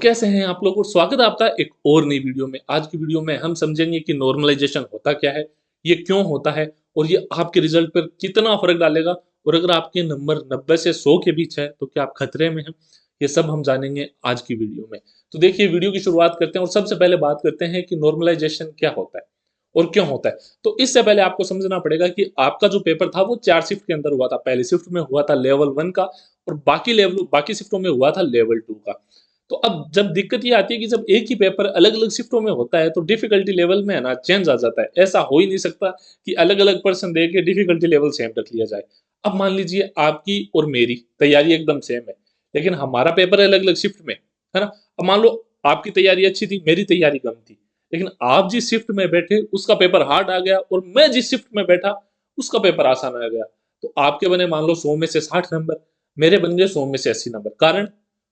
कैसे हैं आप लोग और स्वागत है आपका एक और नई वीडियो में। आज की वीडियो में हम समझेंगे कि नॉर्मलाइजेशन होता क्या है, ये क्यों होता है और ये आपके रिजल्ट पर कितना फर्क डालेगा। और अगर आपके नंबर 90 से 100 के बीच है तो क्या आप खतरे में हैं, ये सब हम जानेंगे आज की वीडियो में। तो देखिए वीडियो की शुरुआत करते हैं और सबसे पहले बात करते हैं कि नॉर्मलाइजेशन क्या होता है और क्यों होता है। तो इससे पहले आपको समझना पड़ेगा कि आपका जो पेपर था वो 4 शिफ्ट के अंदर हुआ था। पहली शिफ्ट में हुआ था लेवल 1 का और बाकी शिफ्टों में हुआ था लेवल 2 का। तो अब जब दिक्कत ये आती है कि जब एक ही पेपर अलग-अलग शिफ्टों में होता है तो डिफिकल्टी लेवल में है ना चेंज आ जाता है। ऐसा हो ही नहीं सकता कि अलग-अलग पर्सन दे के डिफिकल्टी लेवल सेम रख लिया जाए। अब मान लीजिए आपकी और मेरी तैयारी एकदम सेम है, लेकिन हमारा पेपर है अलग-अलग शिफ्ट में, है ना? अब मान लो आपकी तैयारी अच्छी थी, मेरी तैयारी कम थी, लेकिन आप जिस शिफ्ट में बैठे उसका पेपर हार्ड आ गया और मैं जिस शिफ्ट में बैठा उसका पेपर आसान आ गया। तो आपके बने मान लो 100 में से 60 नंबर, मेरे बन गए 100 में से 80 नंबर। कारण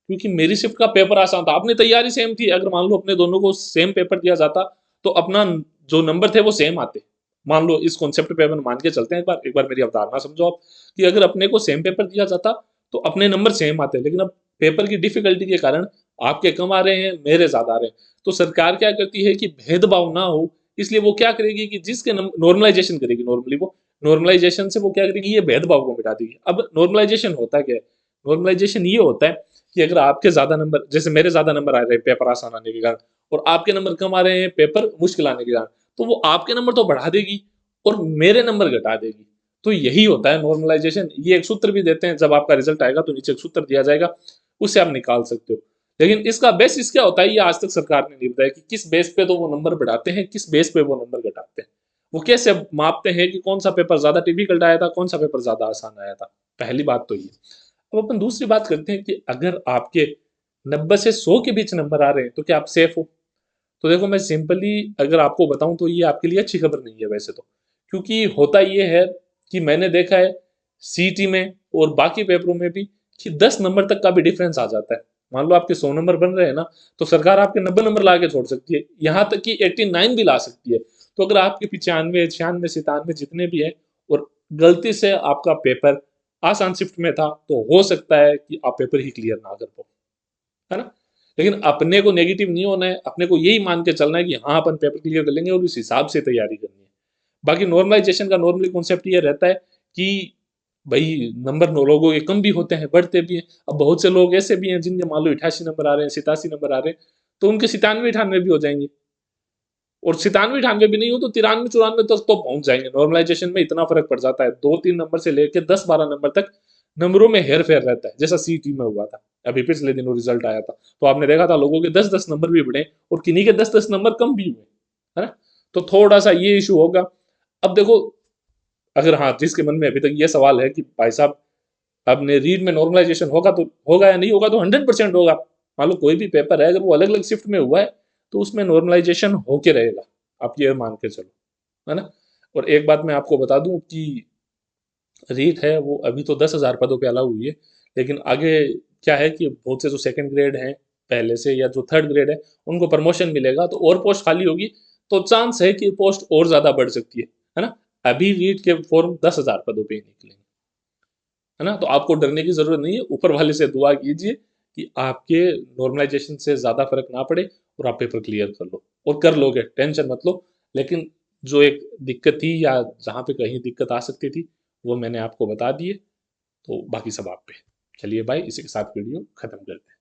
क्योंकि मेरी शिफ्ट का पेपर आसान था, अपनी तैयारी सेम थी। अगर मान लो अपने दोनों को सेम पेपर दिया जाता, तो अपना जो नंबर थे वो सेम आते। मान लो इस कॉन्सेप्ट पे अपन मान के चलते हैं एक बार मेरी अवधारणा समझो आप, कि अगर अपने को सेम पेपर दिया जाता, तो अपने नंबर सेम आते। लेकिन अब पेपर की डिफ़िकल्टी के कारण आपके कम आ रहे हैं, मेरे ज़्यादा आ रहे हैं। तो सरकार क्या करती है कि भेदभाव ना हो, इसलिए वो क्या करेगी कि जिसके नम नॉर्मलाइज़ेशन करेगी नॉर्मली वो। नॉर्मलाइज़ेशन से वो क्या करेगी, ये भेदभाव को मिटा देगी। अब नॉर्मलाइज़ेशन होता क्या है? नॉर्मलाइज़ेशन ये होता है कि अगर आपके ज़्यादा नंबर जैसे मेरे ज़्यादा नंबर आ रहे हैं पेपर आसान आने के कारण और आपके नंबर कम आ रहे हैं पेपर मुश्किल आने के कारण, तो वो आपके नंबर तो बढ़ा देगी और मेरे नंबर घटा देगी। तो यही होता है नॉर्मलाइज़ेशन। ये एक सूत्र भी देते हैं, जब आपका रिज़ल्ट आएगा तो नीचे एक सूत्र दिया जाएगा, उससे आप निकाल सकते हो। लेकिन इसका बेसिस क्या होता है, ये आज तक सरकार ने नहीं बताया कि किस बेस पे तो वो नंबर बढ़ाते हैं, किस बेस पे वो नंबर घटाते हैं। वो कैसे मापते हैं कि कौन-सा पेपर ज़्यादा डिफ़िकल्ट आया था, कौन-सा पेपर ज़्यादा आसान आया था। पहली बात तो ये। अब अपन दूसरी बात करते हैं कि अगर आपके 90 से 100 के बीच नंबर आ रहे हैं, तो क्या आप सेफ हो? तो देखो मैं सिंपली अगर आपको बताऊँ तो ये आपके लिए अच्छी खबर नहीं है वैसे तो। क्योंकि होता ये है कि मैंने देखा है सीईटी में और बाकी पेपरों में भी कि 10 नंबर तक का भी डिफरेंस आ जाता है। मान लो आपके 100 नंबर बन रहे हैं ना, तो सरकार आपके 90 नंबर ला के छोड़ सकती है। यहाँ तक कि 89 भी ला सकती है। तो अगर आपके 95, 96, 97 जितने भी हैं और गलती से आपका पेपर आसान शिफ्ट में था, तो हो सकता है कि आप पेपर ही क्लियर ना कर पाओ, है ना? लेकिन अपने को नेगेटिव नहीं होना है, अपने को यही मान के चलना है कि हाँ, अपन पेपर क्लियर कर लेंगे और उस हिसाब से तैयारी करनी है। बाकी नॉर्मलाइज़ेशन का नॉर्मली कॉन्सेप्ट ये रहता है कि भई नंबर नो लोगों के कम भी होते हैं, बढ़ते भी हैं। अब बहुत से लोग ऐसे भी हैं जिनके मान लो 88 नंबर आ रहे हैं, 87 नंबर आ रहे हैं, तो उनके 97-98 भी हो जाएँगे। और 97-98 भी नहीं हो तो 93-94 तक तो पहुँच जाएँगे। नॉर्मलाइज़ेशन में इतना फ़र्क पड़ जाता है, 2-3 नंबर से लेके 10-12 नंबर तक नंबरों में हेर-फेर रहता है, जैसा सीईटी में हुआ था। अभी पिछले दिनों रिज़ल्ट आया था, तो आपने देखा था लोगों के 10-10 नंबर भी बढ़े और किन्हीं के 10-10 नंबर कम भी हुए, है ना? तो थोड़ा-सा ये इश्यू होगा। अब देखो, अगर हाँ, जिसके मन में अभी तक ये सवाल है कि भाई साहब आपने रीड में नॉर्मलाइज़ेशन होगा तो होगा या नहीं होगा, तो 100% होगा। मान लो कोई भी पेपर है अगर वो अलग-अलग शिफ्ट में हुआ है, तो उसमें नॉर्मलाइज़ेशन होके रहेगा। आप ये मान के चलो, है ना? और एक बात मैं आपको बता दूँ कि रीट है वो अभी तो 10,000 पदों पे अलाउ हुई है, लेकिन आगे क्या है कि बहुत से जो सेकंड ग्रेड हैं पहले से या जो थर्ड ग्रेड है, उनको प्रमोशन मिलेगा तो और पोस्ट खाली होगी, तो चांस है कि पोस्ट और ज़्यादा बढ़ सकती है ना? अभी रीट के फॉर्म 10,000 पदों पे ही निकलेंगे, है ना? तो आपको डरने की ज़रूरत नहीं है, ऊपर वाले से दुआ कीजिए कि आपके नॉर्मलाइज़ेशन से ज़्यादा फ़र्क ना पड़े और आप पेपर क्लियर कर लो और कर लोगे, टेंशन मत लो। लेकिन जो एक दिक्कत थी या जहाँ पे कहीं दिक्कत आ सकती थी, वो मैंने आपको बता दी है, तो बाकी सब आप पे। चलिए बाय, इसी के साथ वीडियो खत्म करते हैं।